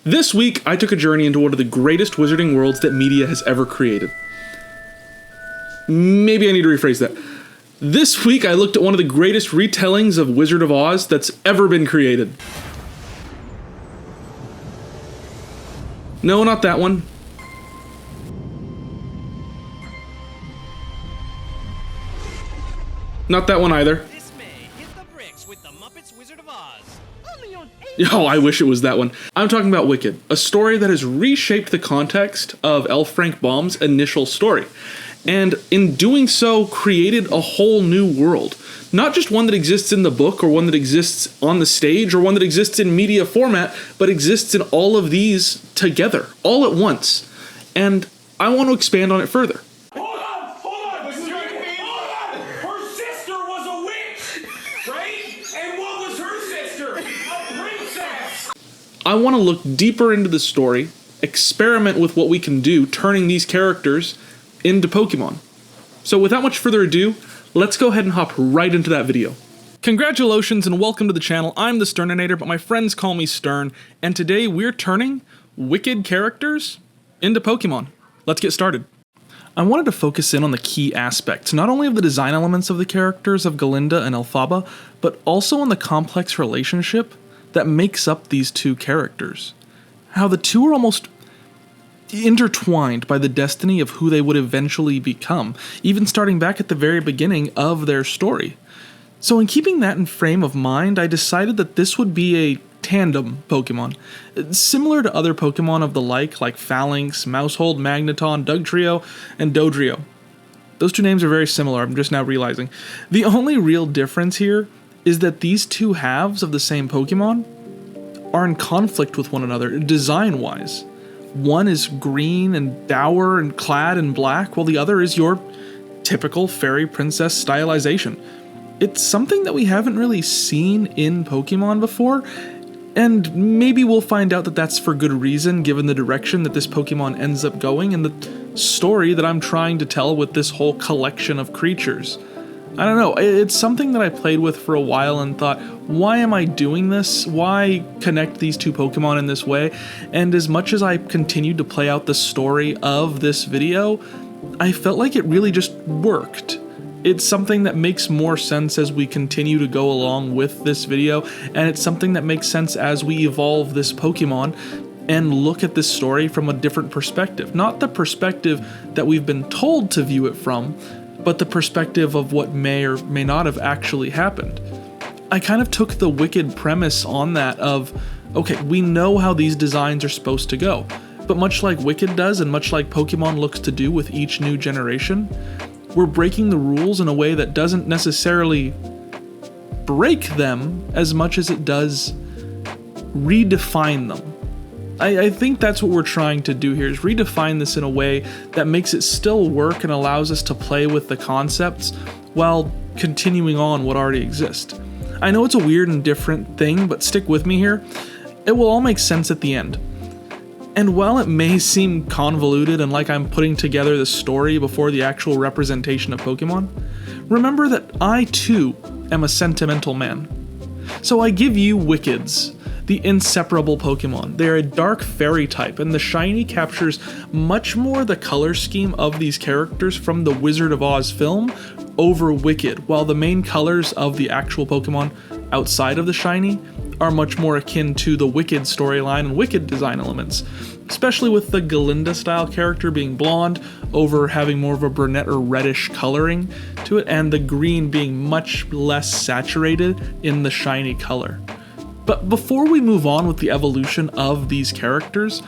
This week, I took a journey into one of the greatest wizarding worlds that media has ever created. Maybe I need to rephrase that. This week, I looked at one of the greatest retellings of Wizard of Oz that's ever been created. No, not that one. Not that one either. This May, hit the bricks with the Muppets Wizard of Oz. Oh, I wish it was that one. I'm talking about Wicked, a story that has reshaped the context of L. Frank Baum's initial story, and in doing so, created a whole new world. Not just one that exists in the book, or one that exists on the stage, or one that exists in media format, but exists in all of these together, all at once. And I want to expand on it further. Hold on! Her sister was a witch, right? And what was her sister? A princess! I want to look deeper into the story, experiment with what we can do, turning these characters into Pokemon. So without much further ado, let's go ahead and hop right into that video. Congratulations and welcome to the channel. I'm the Thesterninator, but my friends call me Stern, and today we're turning Wicked characters into Pokemon. Let's get started. I wanted to focus in on the key aspects, not only of the design elements of the characters of Galinda and Elphaba, but also on the complex relationship that makes up these two characters. How the two are almost intertwined by the destiny of who they would eventually become, even starting back at the very beginning of their story. So in keeping that in frame of mind, I decided that this would be a tandem Pokemon, similar to other Pokemon of the like Phalanx, Mousehold, Magneton, Dugtrio, and Dodrio. Those two names are very similar, I'm just now realizing. The only real difference here is that these two halves of the same Pokemon are in conflict with one another, design-wise. One is green and dour and clad in black, while the other is your typical fairy princess stylization. It's something that we haven't really seen in Pokemon before, and maybe we'll find out that that's for good reason given the direction that this Pokemon ends up going and the story that I'm trying to tell with this whole collection of creatures. I don't know, it's something that I played with for a while and thought, why am I doing this? Why connect these two Pokemon in this way? And as much as I continued to play out the story of this video, I felt like it really just worked. It's something that makes more sense as we continue to go along with this video, and it's something that makes sense as we evolve this Pokemon and look at this story from a different perspective. Not the perspective that we've been told to view it from, but the perspective of what may or may not have actually happened. I kind of took the Wicked premise on that of, okay, we know how these designs are supposed to go, but much like Wicked does and much like Pokemon looks to do with each new generation, we're breaking the rules in a way that doesn't necessarily break them as much as it does redefine them. I think that's what we're trying to do here, is redefine this in a way that makes it still work and allows us to play with the concepts while continuing on what already exists. I know it's a weird and different thing, but stick with me here. It will all make sense at the end. And while it may seem convoluted and like I'm putting together the story before the actual representation of Pokemon, remember that I too am a sentimental man. So I give you Wickeds, the inseparable Pokemon. They're a dark fairy type, and the shiny captures much more the color scheme of these characters from the Wizard of Oz film over Wicked, while the main colors of the actual Pokemon outside of the shiny are much more akin to the Wicked storyline and Wicked design elements, especially with the Galinda style character being blonde over having more of a brunette or reddish coloring to it, and the green being much less saturated in the shiny color. But before we move on with the evolution of these characters,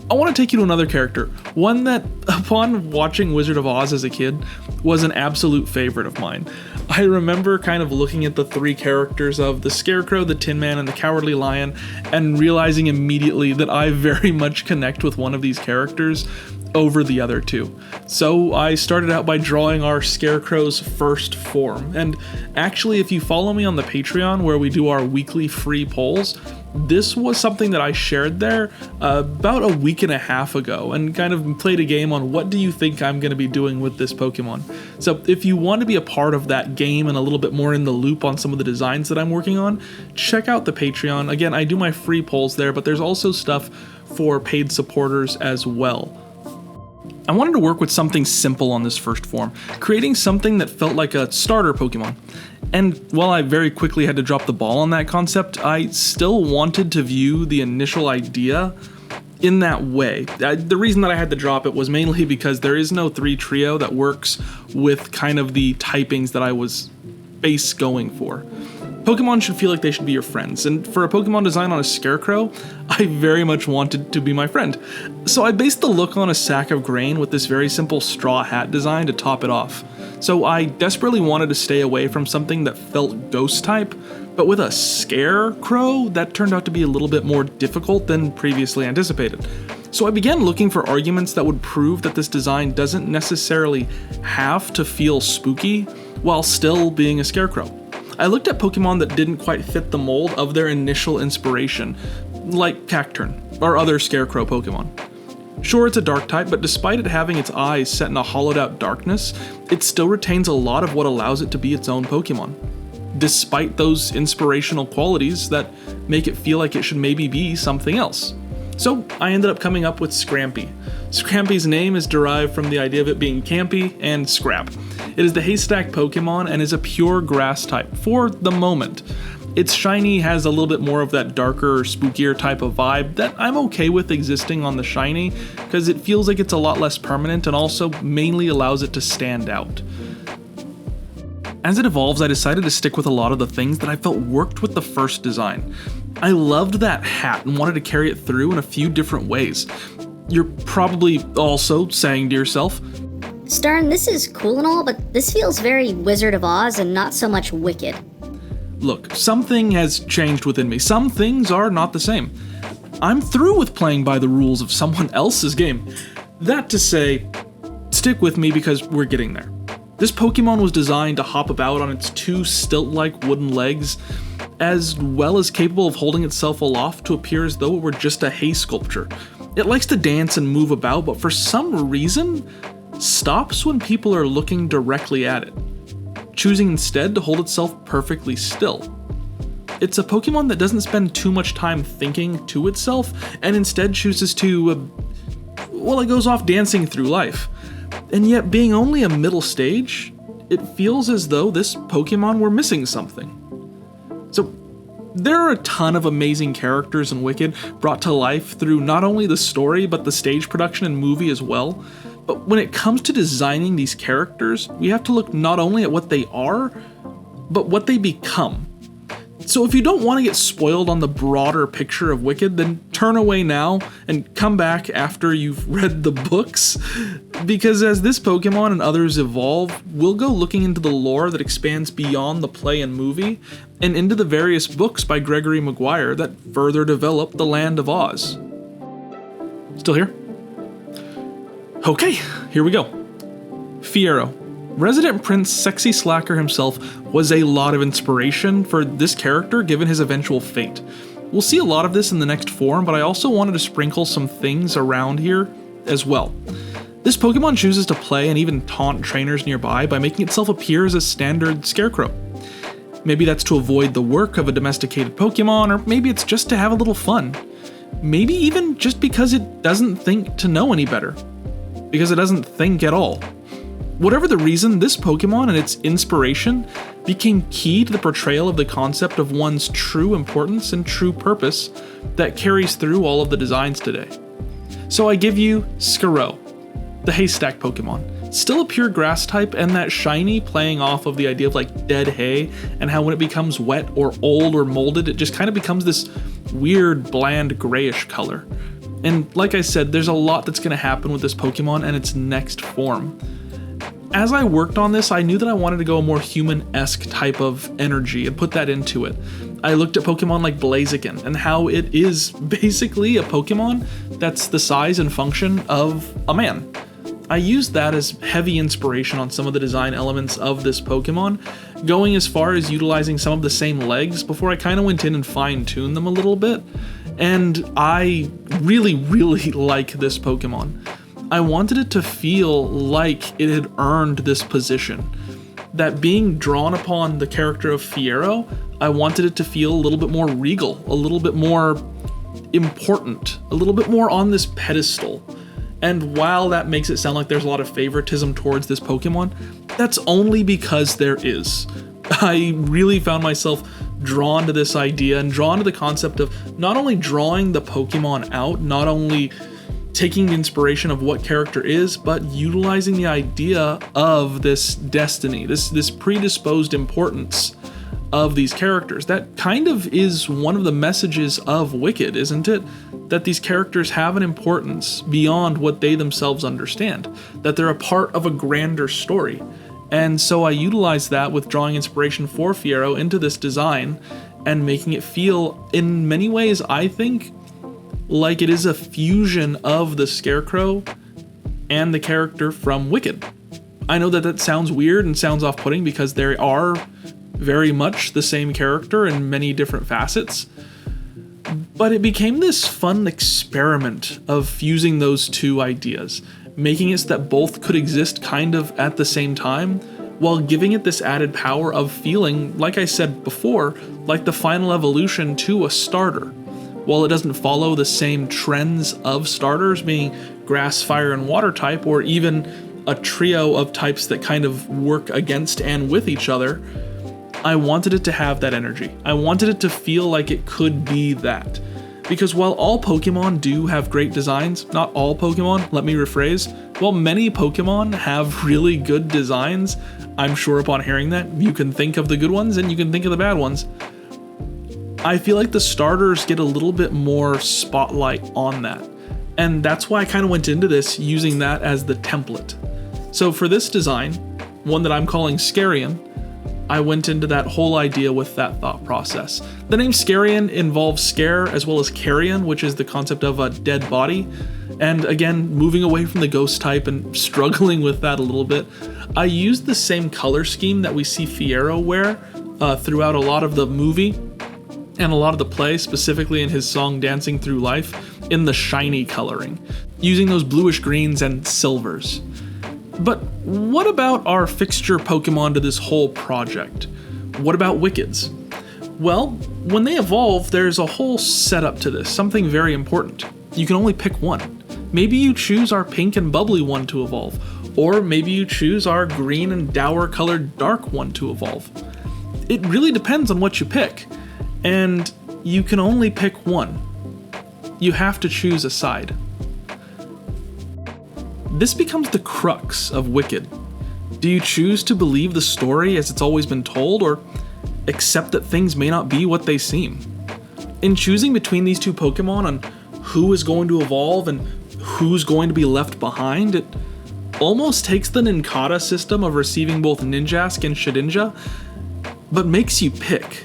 I want to take you to another character, one that, upon watching Wizard of Oz as a kid, was an absolute favorite of mine. I remember kind of looking at the three characters of the Scarecrow, the Tin Man, and the Cowardly Lion, and realizing immediately that I very much connect with one of these characters over the other two. So I started out by drawing our Scarecrow's first form, and actually if you follow me on the Patreon where we do our weekly free polls, this was something that I shared there about a week and a half ago and kind of played a game on what do you think I'm going to be doing with this Pokemon. So if you want to be a part of that game and a little bit more in the loop on some of the designs that I'm working on, check out the Patreon. Again, I do my free polls there, but there's also stuff for paid supporters as well. I wanted to work with something simple on this first form, creating something that felt like a starter Pokemon. And while I very quickly had to drop the ball on that concept, I still wanted to view the initial idea in that way. The reason that I had to drop it was mainly because there is no 3 trio that works with kind of the typings that I was base going for. Pokemon should feel like they should be your friends, and for a Pokemon design on a Scarecrow, I very much wanted to be my friend. So I based the look on a sack of grain with this very simple straw hat design to top it off. So I desperately wanted to stay away from something that felt ghost type, but with a Scarecrow, that turned out to be a little bit more difficult than previously anticipated. So I began looking for arguments that would prove that this design doesn't necessarily have to feel spooky while still being a Scarecrow. I looked at Pokemon that didn't quite fit the mold of their initial inspiration, like Cacturn, or other Scarecrow Pokemon. Sure, it's a dark type, but despite it having its eyes set in a hollowed out darkness, it still retains a lot of what allows it to be its own Pokemon. Despite those inspirational qualities that make it feel like it should maybe be something else. So I ended up coming up with Scrampy. Scrampy's name is derived from the idea of it being campy and scrap. It is the haystack Pokemon and is a pure grass type for the moment. Its shiny has a little bit more of that darker, spookier type of vibe that I'm okay with existing on the shiny because it feels like it's a lot less permanent and also mainly allows it to stand out. As it evolves, I decided to stick with a lot of the things that I felt worked with the first design. I loved that hat and wanted to carry it through in a few different ways. You're probably also saying to yourself, Stern, this is cool and all, but this feels very Wizard of Oz and not so much Wicked. Look, something has changed within me. Some things are not the same. I'm through with playing by the rules of someone else's game. That to say, stick with me because we're getting there. This Pokemon was designed to hop about on its 2 stilt-like wooden legs, as well as capable of holding itself aloft to appear as though it were just a hay sculpture. It likes to dance and move about, but for some reason, stops when people are looking directly at it, choosing instead to hold itself perfectly still. It's a Pokemon that doesn't spend too much time thinking to itself, and instead chooses to, it goes off dancing through life. And yet, being only a middle stage, it feels as though this Pokemon were missing something. So, there are a ton of amazing characters in Wicked brought to life through not only the story, but the stage production and movie as well. But when it comes to designing these characters, we have to look not only at what they are, but what they become. So if you don't want to get spoiled on the broader picture of Wicked, then turn away now and come back after you've read the books. Because as this Pokemon and others evolve, we'll go looking into the lore that expands beyond the play and movie, and into the various books by Gregory Maguire that further develop the Land of Oz. Still here? Okay, here we go. Fiero. Resident Prince Sexy Slacker himself was a lot of inspiration for this character given his eventual fate. We'll see a lot of this in the next form, but I also wanted to sprinkle some things around here as well. This Pokemon chooses to play and even taunt trainers nearby by making itself appear as a standard Scarecrow. Maybe that's to avoid the work of a domesticated Pokemon, or maybe it's just to have a little fun. Maybe even just because it doesn't think to know any better. Because it doesn't think at all. Whatever the reason, this Pokemon and its inspiration became key to the portrayal of the concept of one's true importance and true purpose that carries through all of the designs today. So I give you Skaro, the haystack Pokemon. Still a pure grass type, and that shiny playing off of the idea of like dead hay and how when it becomes wet or old or molded, it just kind of becomes this weird bland grayish color. And like I said, there's a lot that's going to happen with this Pokemon and its next form. As I worked on this, I knew that I wanted to go a more human-esque type of energy and put that into it. I looked at Pokemon like Blaziken and how it is basically a Pokemon that's the size and function of a man. I used that as heavy inspiration on some of the design elements of this Pokemon, going as far as utilizing some of the same legs before I kind of went in and fine-tuned them a little bit. And I really, really like this Pokemon. I wanted it to feel like it had earned this position. That being drawn upon the character of Fiero, I wanted it to feel a little bit more regal, a little bit more important, a little bit more on this pedestal. And while that makes it sound like there's a lot of favoritism towards this Pokemon, that's only because there is. I really found myself drawn to this idea and drawn to the concept of not only drawing the Pokemon out, not only taking the inspiration of what character is, but utilizing the idea of this destiny, this predisposed importance of these characters. That kind of is one of the messages of Wicked, isn't it? That these characters have an importance beyond what they themselves understand, that they're a part of a grander story. And so I utilized that with drawing inspiration for Fiero into this design and making it feel, in many ways, I think, like it is a fusion of the Scarecrow and the character from Wicked. I know that sounds weird and sounds off-putting because they are very much the same character in many different facets, but it became this fun experiment of fusing those two ideas, making it so that both could exist kind of at the same time, while giving it this added power of feeling, like I said before, like the final evolution to a starter. While it doesn't follow the same trends of starters being grass, fire, and water type, or even a trio of types that kind of work against and with each other, I wanted it to have that energy. I wanted it to feel like it could be that. Because while all Pokemon do have great designs, not all Pokemon, let me rephrase, while many Pokemon have really good designs, I'm sure upon hearing that, you can think of the good ones and you can think of the bad ones. I feel like the starters get a little bit more spotlight on that. And that's why I kind of went into this using that as the template. So for this design, one that I'm calling Scarian, I went into that whole idea with that thought process. The name Scarian involves scare as well as carrion, which is the concept of a dead body. And again, moving away from the ghost type and struggling with that a little bit, I used the same color scheme that we see Fiero wear throughout a lot of the movie and a lot of the play, specifically in his song Dancing Through Life, in the shiny coloring, using those bluish greens and silvers. But what about our fixture Pokemon to this whole project? What about Wickeds? Well, when they evolve, there's a whole setup to this, something very important. You can only pick one. Maybe you choose our pink and bubbly one to evolve, or maybe you choose our green and dour colored dark one to evolve. It really depends on what you pick, and you can only pick one. You have to choose a side. This becomes the crux of Wicked. Do you choose to believe the story as it's always been told, or accept that things may not be what they seem? In choosing between these two Pokemon on who is going to evolve and who's going to be left behind, it almost takes the Nincada system of receiving both Ninjask and Shedinja, but makes you pick,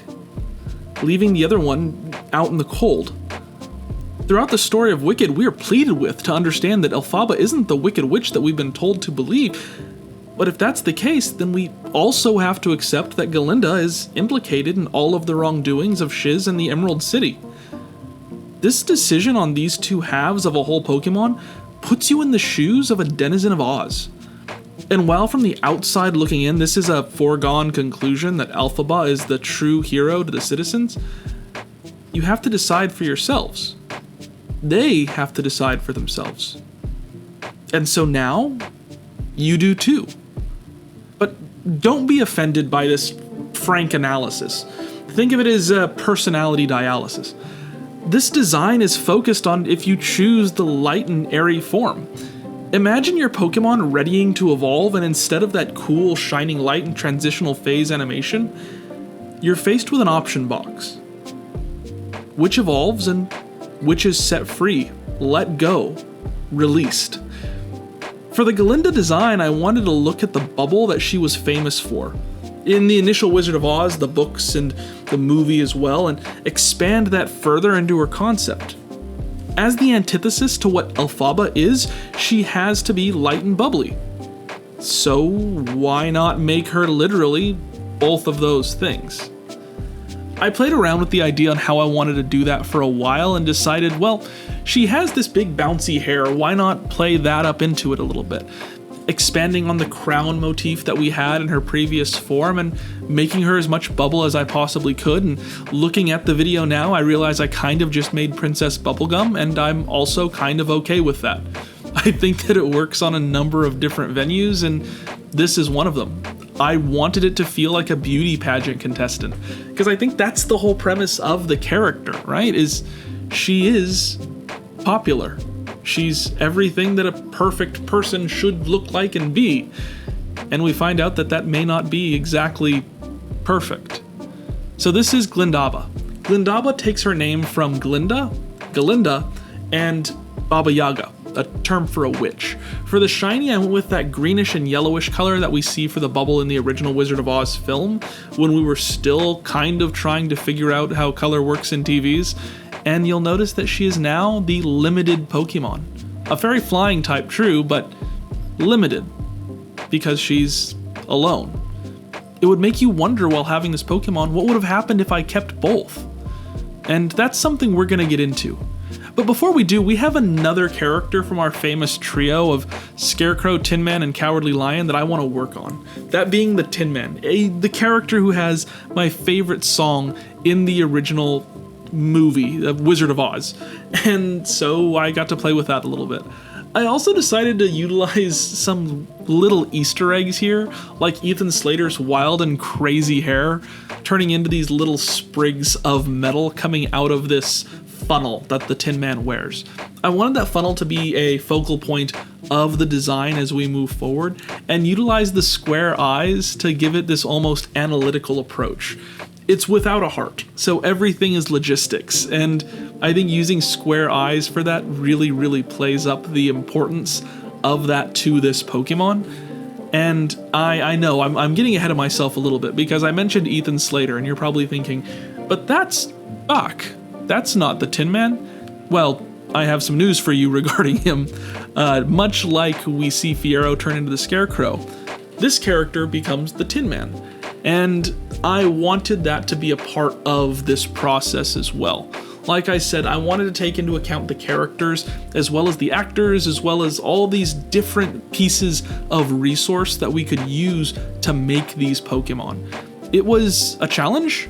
leaving the other one out in the cold. Throughout the story of Wicked, we are pleaded with to understand that Elphaba isn't the Wicked Witch that we've been told to believe. But if that's the case, then we also have to accept that Galinda is implicated in all of the wrongdoings of Shiz and the Emerald City. This decision on these two halves of a whole Pokemon puts you in the shoes of a denizen of Oz. And while from the outside looking in, this is a foregone conclusion that Elphaba is the true hero to the citizens, you have to decide for yourselves. They have to decide for themselves. And so now, you do too. But don't be offended by this frank analysis. Think of it as a personality dialysis. This design is focused on if you choose the light and airy form. Imagine your Pokemon readying to evolve, and instead of that cool shining light and transitional phase animation, you're faced with an option box. Which evolves and which is set free, let go, released. For the Galinda design, I wanted to look at the bubble that she was famous for, in the initial Wizard of Oz, the books, and the movie as well, and expand that further into her concept. As the antithesis to what Elphaba is, she has to be light and bubbly. So why not make her literally both of those things? I played around with the idea on how I wanted to do that for a while and decided, well, she has this big bouncy hair, why not play that up into it a little bit? expanding on the crown motif that we had in her previous form and making her as much Bubble as I possibly could. And looking at the video now, I realize I kind of just made Princess Bubblegum, and I'm also kind of okay with that. I think that it works on a number of different venues, and this is one of them. I wanted it to feel like a beauty pageant contestant, because I think that's the whole premise of the character, right? Is she is popular. She's everything that a perfect person should look like and be. And we find out that that may not be exactly perfect. So this is Glindaba. Glindaba takes her name from Glinda, Galinda, and Baba Yaga, a term for a witch. For the shiny, I went with that greenish and yellowish color that we see for the bubble in the original Wizard of Oz film, when we were still kind of trying to figure out how color works in TVs. And you'll notice that she is now the limited Pokemon. A fairy flying type, true, but limited, because she's alone. It would make you wonder while having this Pokemon, what would have happened if I kept both? And that's something we're gonna get into. But before we do, we have another character from our famous trio of Scarecrow, Tin Man, and Cowardly Lion that I want to work on. That being the Tin Man, the character who has my favorite song in the original movie, The Wizard of Oz. And so I got to play with that a little bit. I also decided to utilize some little Easter eggs here, like Ethan Slater's wild and crazy hair, turning into these little sprigs of metal coming out of this funnel that the Tin Man wears. I wanted that funnel to be a focal point of the design as we move forward, and utilize the square eyes to give it this almost analytical approach. It's without a heart, so everything is logistics, and I think using square eyes for that really plays up the importance of that to this Pokemon. And I know I'm getting ahead of myself a little bit, because I mentioned Ethan Slater, and you're probably thinking, but that's Buck. That's not the Tin Man. Well, I have some news for you regarding him. Much like we see Fiero turn into the Scarecrow, this character becomes the Tin Man. And I wanted that to be a part of this process as well. Like I said, I wanted to take into account the characters, as well as the actors, as well as all these different pieces of resource that we could use to make these Pokemon. It was a challenge,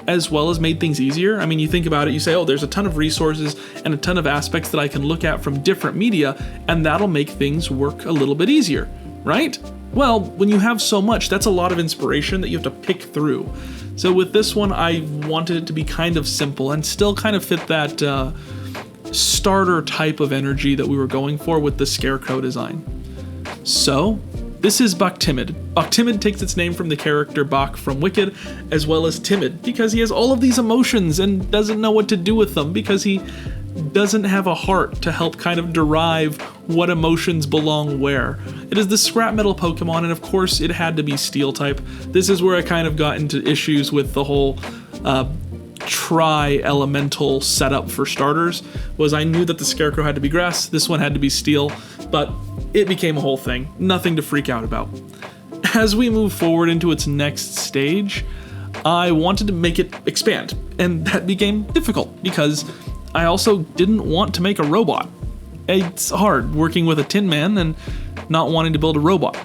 as well as made things easier. I mean, you think about it, you say, oh, there's a ton of resources and a ton of aspects that I can look at from different media, and that'll make things work a little bit easier, right? Well, when you have so much, that's a lot of inspiration that you have to pick through. So with this one, I wanted it to be kind of simple and still kind of fit that starter type of energy that we were going for with the Scarecrow design. So, this is Buck Timid. Buck Timid takes its name from the character Buck from Wicked, as well as timid, because he has all of these emotions and doesn't know what to do with them, because he doesn't have a heart to help kind of derive what emotions belong where. It is the scrap metal Pokemon, and of course it had to be Steel type. This is where I kind of got into issues with the whole tri-elemental setup for starters, was I knew that the Scarecrow had to be grass, this one had to be steel, but it became a whole thing. Nothing to freak out about. As we move forward into its next stage, I wanted to make it expand, and that became difficult because I also didn't want to make a robot. It's hard working with a Tin Man and not wanting to build a robot.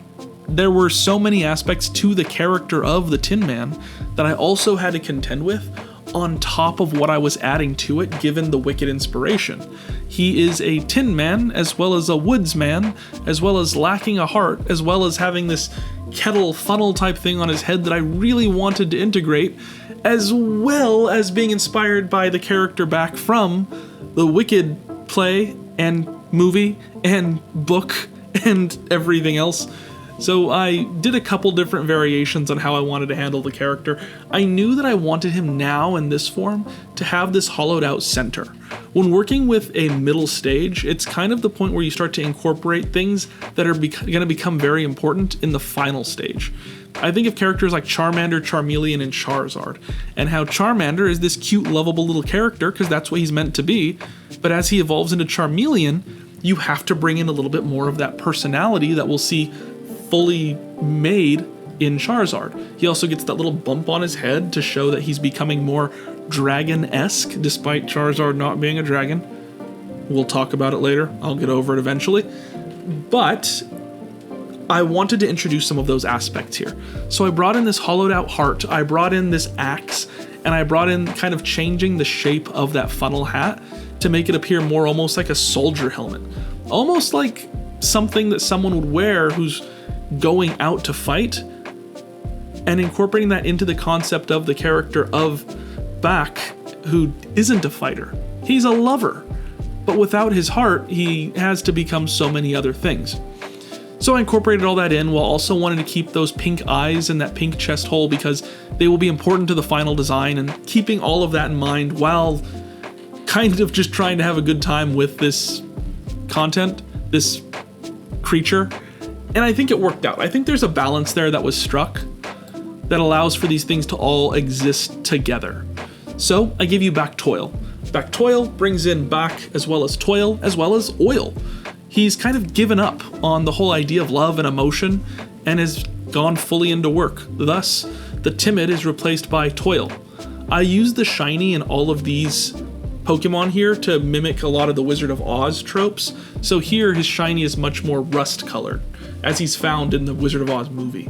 There were so many aspects to the character of the Tin Man that I also had to contend with on top of what I was adding to it given the Wicked inspiration. He is a Tin Man, as well as a Woods Man, as well as lacking a heart, as well as having this kettle funnel type thing on his head that I really wanted to integrate, as well as being inspired by the character back from the Wicked play and movie and book and everything else. So I did a couple different variations on how I wanted to handle the character. I knew that I wanted him now in this form to have this hollowed out center. When working with a middle stage, it's kind of the point where you start to incorporate things that are going to become very important in the final stage. I think of characters like Charmander, Charmeleon, and Charizard, and how Charmander is this cute, lovable little character because that's what he's meant to be, but as he evolves into Charmeleon, you have to bring in a little bit more of that personality that we'll see fully made in Charizard. He also gets that little bump on his head to show that he's becoming more dragon-esque, despite Charizard not being a dragon. We'll talk about it later. I'll get over it eventually. But I wanted to introduce some of those aspects here. So I brought in this hollowed out heart, I brought in this axe, and I brought in kind of changing the shape of that funnel hat to make it appear more almost like a soldier helmet. Almost like something that someone would wear who's going out to fight, and incorporating that into the concept of the character of Bak, who isn't a fighter. He's a lover, but without his heart, he has to become so many other things. So I incorporated all that in while also wanting to keep those pink eyes and that pink chest hole because they will be important to the final design, and keeping all of that in mind while kind of just trying to have a good time with this content, this creature. And I think it worked out. I think there's a balance there that was struck that allows for these things to all exist together. So I give you Bak Toil. Bak Toil brings in Bak as well as toil as well as oil. He's kind of given up on the whole idea of love and emotion and has gone fully into work. Thus, the timid is replaced by toil. I use the shiny in all of these Pokemon here to mimic a lot of the Wizard of Oz tropes. So here his shiny is much more rust colored, as he's found in the Wizard of Oz movie.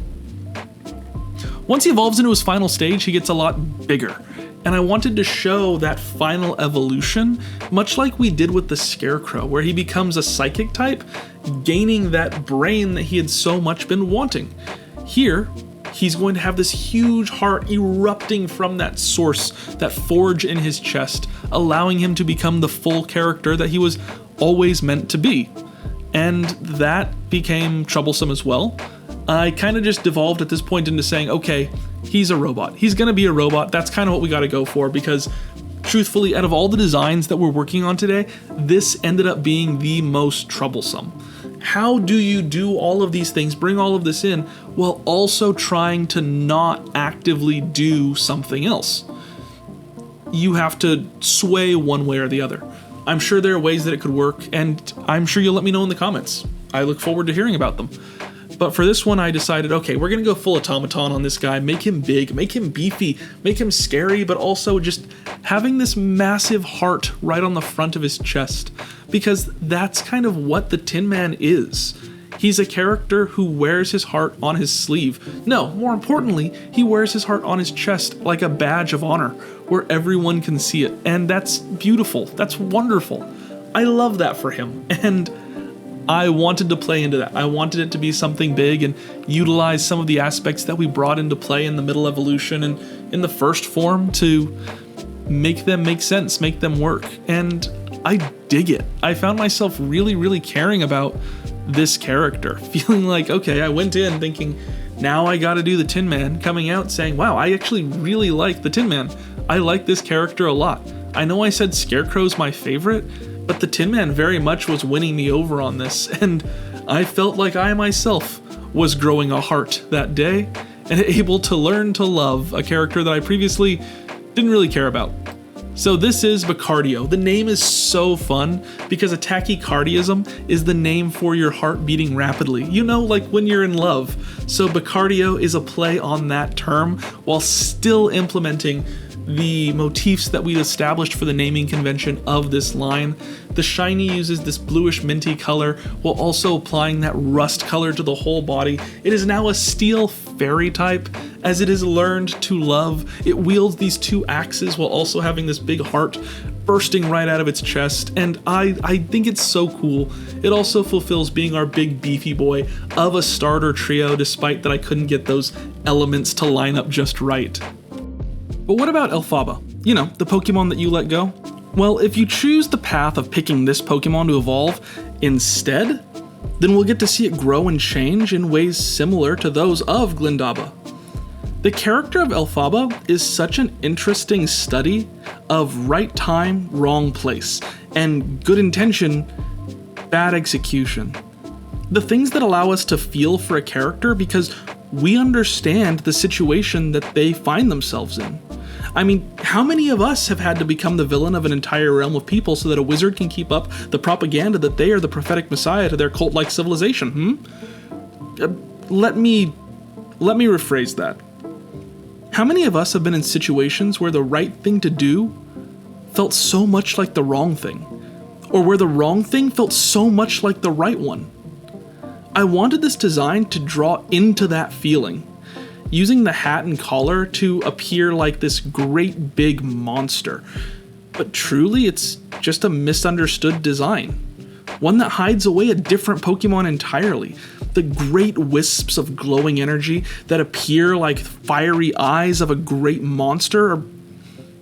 Once he evolves into his final stage, he gets a lot bigger. And I wanted to show that final evolution, much like we did with the Scarecrow, where he becomes a psychic type, gaining that brain that he had so much been wanting. Here, he's going to have this huge heart erupting from that source, that forge in his chest, allowing him to become the full character that he was always meant to be. And that became troublesome as well. I kind of just devolved at this point into saying, okay, he's a robot. He's going to be a robot. That's kind of what we got to go for, because truthfully, out of all the designs that we're working on today, this ended up being the most troublesome. How do you do all of these things, bring all of this in, while also trying to not actively do something else? You have to sway one way or the other. I'm sure there are ways that it could work, and I'm sure you'll let me know in the comments. I look forward to hearing about them. But for this one, I decided, okay, we're going to go full automaton on this guy, make him big, make him beefy, make him scary, but also just having this massive heart right on the front of his chest, because that's kind of what the Tin Man is. He's a character who wears his heart on his sleeve. No, more importantly, he wears his heart on his chest like a badge of honor, where everyone can see it. And that's beautiful. That's wonderful. I love that for him. And I wanted to play into that. I wanted it to be something big and utilize some of the aspects that we brought into play in the middle evolution and in the first form to make them make sense, make them work. And I dig it. I found myself really, really caring about this character, feeling like, okay, I went in thinking, now I gotta do the Tin Man, coming out saying, wow, I actually really like the Tin Man. I like this character a lot. I know I said Scarecrow's my favorite, but the Tin Man very much was winning me over on this, and I felt like I myself was growing a heart that day, and able to learn to love a character that I previously didn't really care about. So this is Bacardio. The name is so fun because a tachycardiasm is the name for your heart beating rapidly. You know, like when you're in love. So Bacardio is a play on that term while still implementing the motifs that we established for the naming convention of this line. The shiny uses this bluish minty color while also applying that rust color to the whole body. It is now a steel fairy type, as it is learned to love. It wields these two axes while also having this big heart bursting right out of its chest, and I think it's so cool. It also fulfills being our big beefy boy of a starter trio, despite that I couldn't get those elements to line up just right. But what about Elphaba? You know, the Pokemon that you let go? Well, if you choose the path of picking this Pokemon to evolve instead, then we'll get to see it grow and change in ways similar to those of Glindaba. The character of Elphaba is such an interesting study of right time, wrong place, and good intention, bad execution. The things that allow us to feel for a character because we understand the situation that they find themselves in. I mean, how many of us have had to become the villain of an entire realm of people so that a wizard can keep up the propaganda that they are the prophetic messiah to their cult-like civilization, Let me rephrase that. How many of us have been in situations where the right thing to do felt so much like the wrong thing, or where the wrong thing felt so much like the right one? I wanted this design to draw into that feeling, using the hat and collar to appear like this great big monster. But truly, it's just a misunderstood design. One that hides away a different Pokemon entirely. The great wisps of glowing energy that appear like fiery eyes of a great monster are,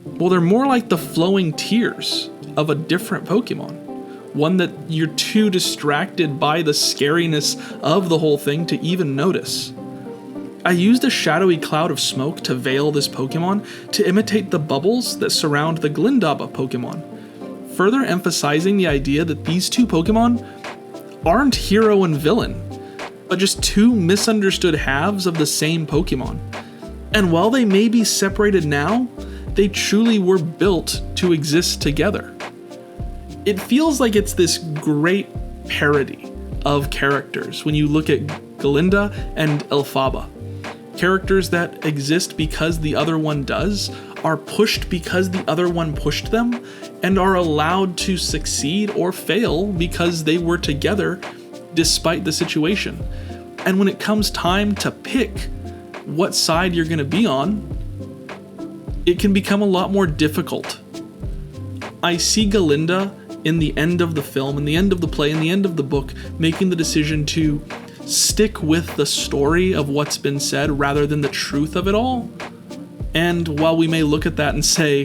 well, they're more like the flowing tears of a different Pokemon. One that you're too distracted by the scariness of the whole thing to even notice. I used a shadowy cloud of smoke to veil this Pokemon to imitate the bubbles that surround the Glindaba Pokemon, further emphasizing the idea that these two Pokemon aren't hero and villain, but just two misunderstood halves of the same Pokemon. And while they may be separated now, they truly were built to exist together. It feels like it's this great parody of characters when you look at Glinda and Elphaba. Characters that exist because the other one does, are pushed because the other one pushed them, and are allowed to succeed or fail because they were together despite the situation. And when it comes time to pick what side you're going to be on, it can become a lot more difficult. I see Galinda in the end of the film, in the end of the play, in the end of the book, making the decision to stick with the story of what's been said rather than the truth of it all. And while we may look at that and say,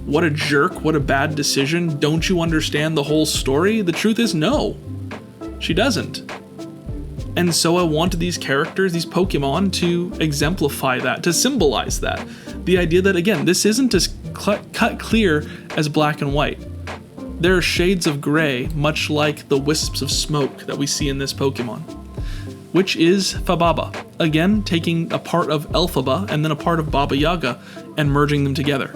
what a jerk, what a bad decision, don't you understand the whole story? The truth is no, she doesn't. And so I wanted these characters, these Pokemon, to exemplify that, to symbolize that. The idea that, again, this isn't as cut clear as black and white. There are shades of gray, much like the wisps of smoke that we see in this Pokemon. Which is Fababa, again taking a part of Elphaba and then a part of Baba Yaga and merging them together.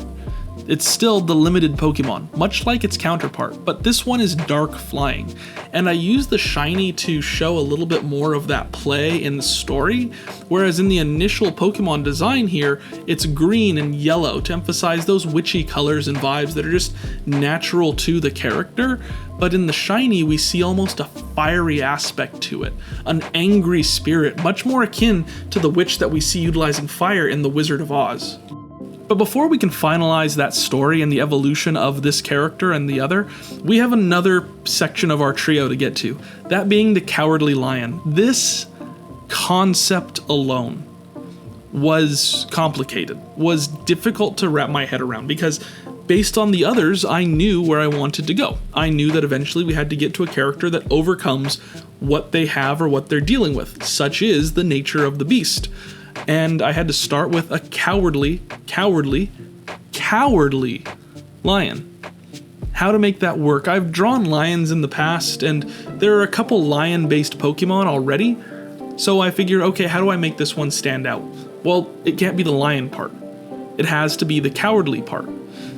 It's still the limited Pokemon, much like its counterpart, but this one is dark flying, and I use the shiny to show a little bit more of that play in the story, whereas in the initial Pokemon design here, it's green and yellow to emphasize those witchy colors and vibes that are just natural to the character, but in the shiny we see almost a fiery aspect to it, an angry spirit, much more akin to the witch that we see utilizing fire in The Wizard of Oz. But before we can finalize that story and the evolution of this character and the other, we have another section of our trio to get to, that being the Cowardly Lion. This concept alone was complicated, was difficult to wrap my head around, because based on the others, I knew where I wanted to go. I knew that eventually we had to get to a character that overcomes what they have or what they're dealing with, such is the nature of the beast. And I had to start with a cowardly lion. How to make that work? I've drawn lions in the past, and there are a couple lion-based Pokemon already, so I figured, okay, how do I make this one stand out? Well, it can't be the lion part. It has to be the cowardly part.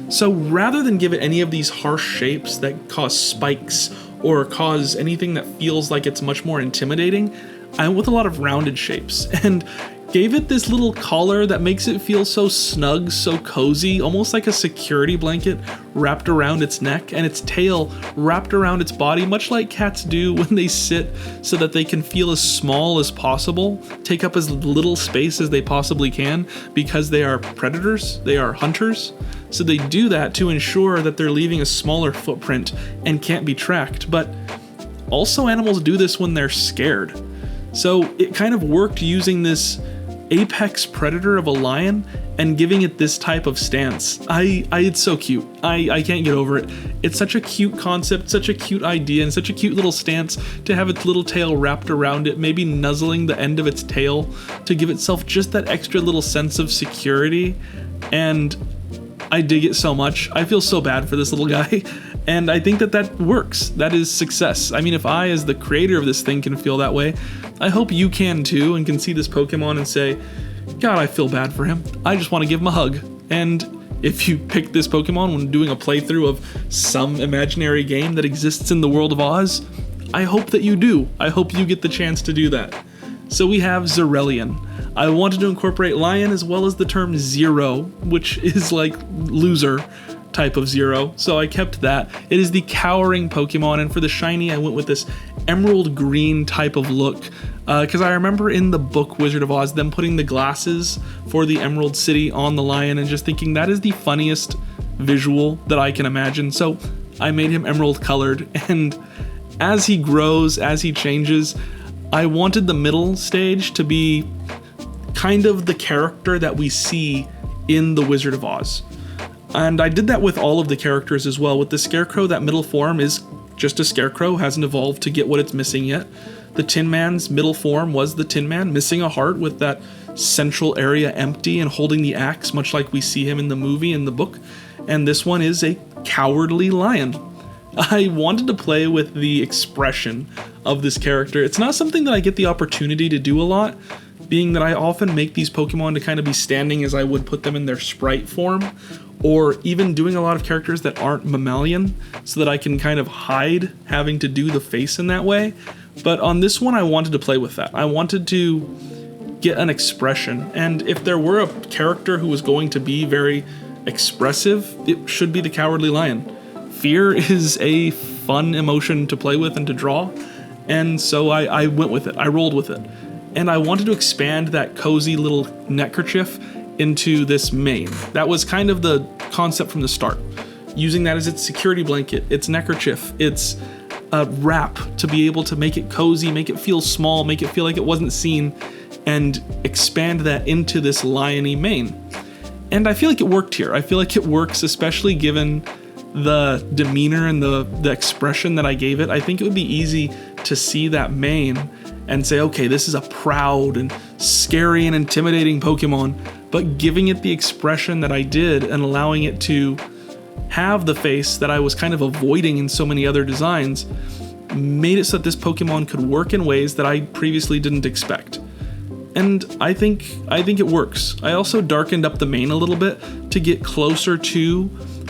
So rather than give it any of these harsh shapes that cause spikes or cause anything that feels like it's much more intimidating, I went with a lot of rounded shapes, and gave it this little collar that makes it feel so snug, so cozy, almost like a security blanket wrapped around its neck, and its tail wrapped around its body, much like cats do when they sit, so that they can feel as small as possible, take up as little space as they possibly can, because they are predators, they are hunters. So they do that to ensure that they're leaving a smaller footprint and can't be tracked. But also animals do this when they're scared. So it kind of worked using this apex predator of a lion and giving it this type of stance. It's so cute. I can't get over it. It's such a cute concept, such a cute idea, and such a cute little stance to have its little tail wrapped around it, maybe nuzzling the end of its tail to give itself just that extra little sense of security. And I dig it so much. I feel so bad for this little guy. And I think that works. That is success. I mean, if I, as the creator of this thing, can feel that way, I hope you can too, and can see this Pokemon and say, God, I feel bad for him. I just want to give him a hug. And if you pick this Pokemon when doing a playthrough of some imaginary game that exists in the world of Oz, I hope that you do. I hope you get the chance to do that. So we have Zerelian. I wanted to incorporate lion as well as the term zero, which is like loser, type of Zero, so I kept that. It is the cowering Pokemon, and for the shiny, I went with this emerald green type of look, because I remember in the book Wizard of Oz, them putting the glasses for the Emerald City on the lion, and just thinking that is the funniest visual that I can imagine, so I made him emerald colored, and as he grows, as he changes, I wanted the middle stage to be kind of the character that we see in the Wizard of Oz. And I did that with all of the characters as well. With the Scarecrow, that middle form is just a Scarecrow, hasn't evolved to get what it's missing yet. The Tin Man's middle form was the Tin Man, missing a heart with that central area empty and holding the axe, much like we see him in the movie and the book. And this one is a cowardly lion. I wanted to play with the expression of this character. It's not something that I get the opportunity to do a lot, being that I often make these Pokemon to kind of be standing as I would put them in their sprite form, or even doing a lot of characters that aren't mammalian, so that I can kind of hide having to do the face in that way. But on this one, I wanted to play with that. I wanted to get an expression, and if there were a character who was going to be very expressive, it should be the Cowardly Lion. Fear is a fun emotion to play with and to draw, and so I went with it. I rolled with it. And I wanted to expand that cozy little neckerchief into this mane. That was kind of the concept from the start. Using that as its security blanket, its neckerchief, its wrap to be able to make it cozy, make it feel small, make it feel like it wasn't seen, and expand that into this lion-y mane. And I feel like it worked here. I feel like it works, especially given the demeanor and the expression that I gave it. I think it would be easy to see that mane and say, okay, this is a proud and scary and intimidating Pokemon, but giving it the expression that I did and allowing it to have the face that I was kind of avoiding in so many other designs made it so that this Pokemon could work in ways that I previously didn't expect. And I think it works. I also darkened up the mane a little bit to get closer to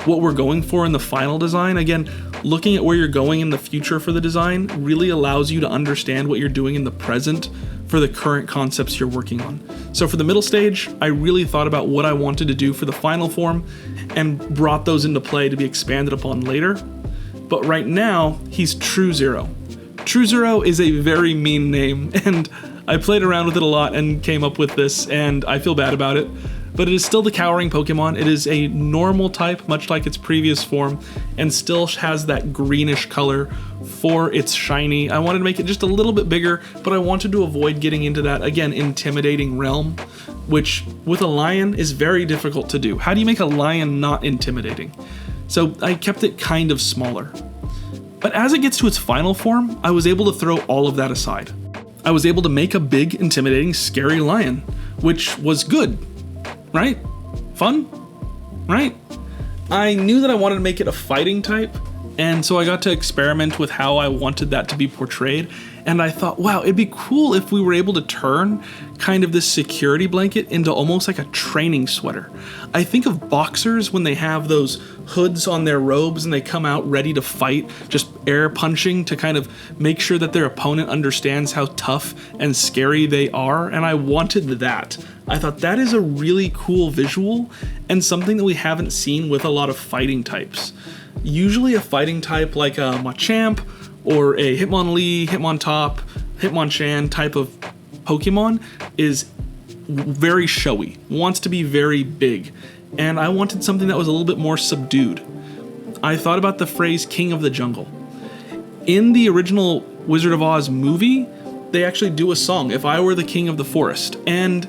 what we're going for in the final design. Again, looking at where you're going in the future for the design really allows you to understand what you're doing in the present for the current concepts you're working on. So for the middle stage, I really thought about what I wanted to do for the final form and brought those into play to be expanded upon later. But right now, he's True Zero. True Zero is a very mean name, and I played around with it a lot and came up with this, and I feel bad about it. But it is still the cowering Pokemon. It is a normal type, much like its previous form, and still has that greenish color for its shiny. I wanted to make it just a little bit bigger, but I wanted to avoid getting into that, again, intimidating realm, which with a lion is very difficult to do. How do you make a lion not intimidating? So I kept it kind of smaller. But as it gets to its final form, I was able to throw all of that aside. I was able to make a big, intimidating, scary lion, which was good. Right? Fun? Right? I knew that I wanted to make it a fighting type, and so I got to experiment with how I wanted that to be portrayed, and I thought, wow, it'd be cool if we were able to turn kind of this security blanket into almost like a training sweater. I think of boxers when they have those hoods on their robes and they come out ready to fight, just air punching to kind of make sure that their opponent understands how tough and scary they are, and I wanted that. I thought that is a really cool visual and something that we haven't seen with a lot of fighting types. Usually a fighting type like a Machamp or a Hitmonlee, Hitmontop, Hitmonchan type of Pokemon is very showy, wants to be very big, and I wanted something that was a little bit more subdued. I thought about the phrase King of the Jungle. In the original Wizard of Oz movie, they actually do a song, If I Were the King of the Forest, and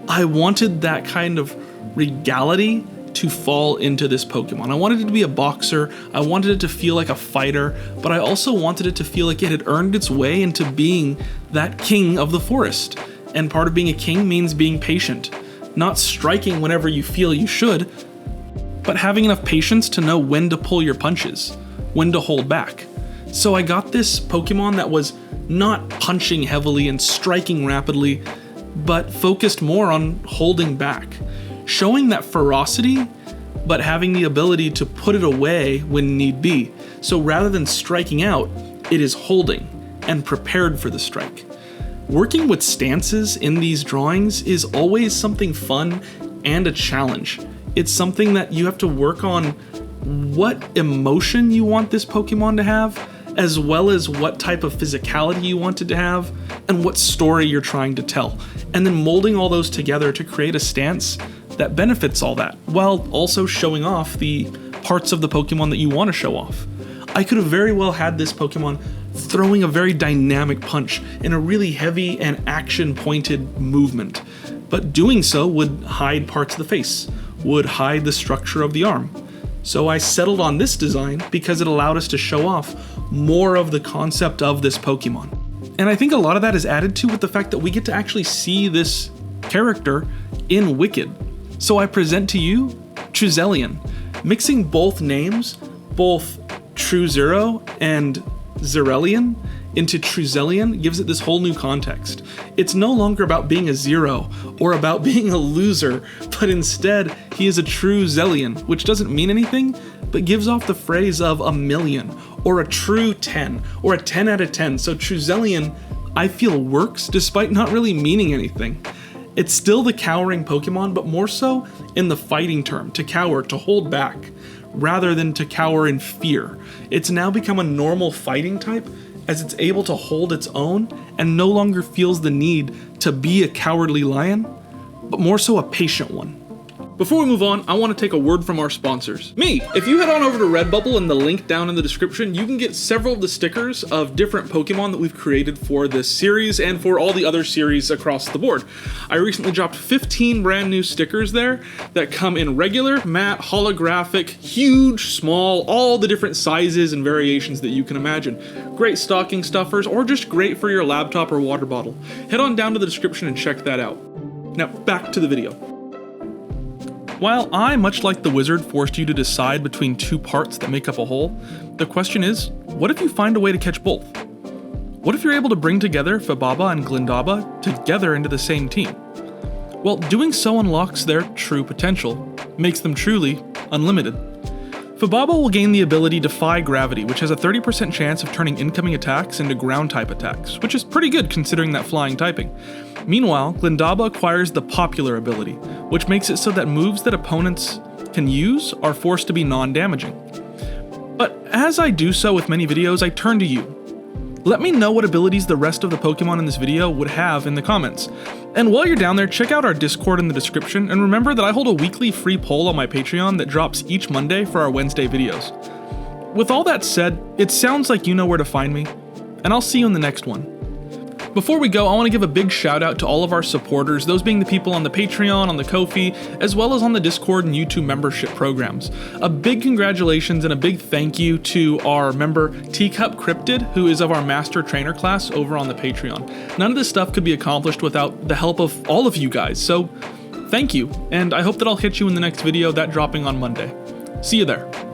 I wanted that kind of regality to fall into this Pokemon. I wanted it to be a boxer, I wanted it to feel like a fighter, but I also wanted it to feel like it had earned its way into being that king of the forest. And part of being a king means being patient, not striking whenever you feel you should, but having enough patience to know when to pull your punches, when to hold back. So I got this Pokemon that was not punching heavily and striking rapidly, but focused more on holding back, showing that ferocity, but having the ability to put it away when need be. So rather than striking out, it is holding and prepared for the strike. Working with stances in these drawings is always something fun and a challenge. It's something that you have to work on what emotion you want this Pokemon to have, as well as what type of physicality you want it to have, and what story you're trying to tell, and then molding all those together to create a stance that benefits all that, while also showing off the parts of the Pokemon that you want to show off. I could have very well had this Pokemon throwing a very dynamic punch in a really heavy and action-pointed movement, but doing so would hide parts of the face, would hide the structure of the arm. So I settled on this design because it allowed us to show off more of the concept of this Pokemon. And I think a lot of that is added to with the fact that we get to actually see this character in Wicked. So I present to you Truzelion. Mixing both names, both True Zero and Zerelion, into Truzelion gives it this whole new context. It's no longer about being a zero or about being a loser, but instead he is a true Zelion, which doesn't mean anything, but gives off the phrase of a million, or a true 10, or a 10 out of 10. So Truzelion, I feel, works despite not really meaning anything. It's still the cowering Pokemon, but more so in the fighting term, to cower, to hold back, rather than to cower in fear. It's now become a normal fighting type, as it's able to hold its own and no longer feels the need to be a cowardly lion, but more so a patient one. Before we move on, I want to take a word from our sponsors. Me! If you head on over to Redbubble and the link down in the description, you can get several of the stickers of different Pokemon that we've created for this series and for all the other series across the board. I recently dropped 15 brand new stickers there that come in regular, matte, holographic, huge, small, all the different sizes and variations that you can imagine. Great stocking stuffers, or just great for your laptop or water bottle. Head on down to the description and check that out. Now, back to the video. While I, much like the wizard, forced you to decide between two parts that make up a whole, the question is, what if you find a way to catch both? What if you're able to bring together Fababa and Glindaba together into the same team? Well, doing so unlocks their true potential, makes them truly unlimited. Fababa will gain the ability Defy Gravity, which has a 30% chance of turning incoming attacks into ground-type attacks, which is pretty good considering that flying typing. Meanwhile, Glindaba acquires the Popular ability, which makes it so that moves that opponents can use are forced to be non-damaging. But as I do so with many videos, I turn to you. Let me know what abilities the rest of the Pokemon in this video would have in the comments. And while you're down there, check out our Discord in the description, and remember that I hold a weekly free poll on my Patreon that drops each Monday for our Wednesday videos. With all that said, it sounds like you know where to find me, and I'll see you in the next one. Before we go, I want to give a big shout out to all of our supporters, those being the people on the Patreon, on the Ko-fi, as well as on the Discord and YouTube membership programs. A big congratulations and a big thank you to our member Teacup Cryptid, who is of our Master Trainer class over on the Patreon. None of this stuff could be accomplished without the help of all of you guys, so thank you, and I hope that I'll hit you in the next video, that dropping on Monday. See you there.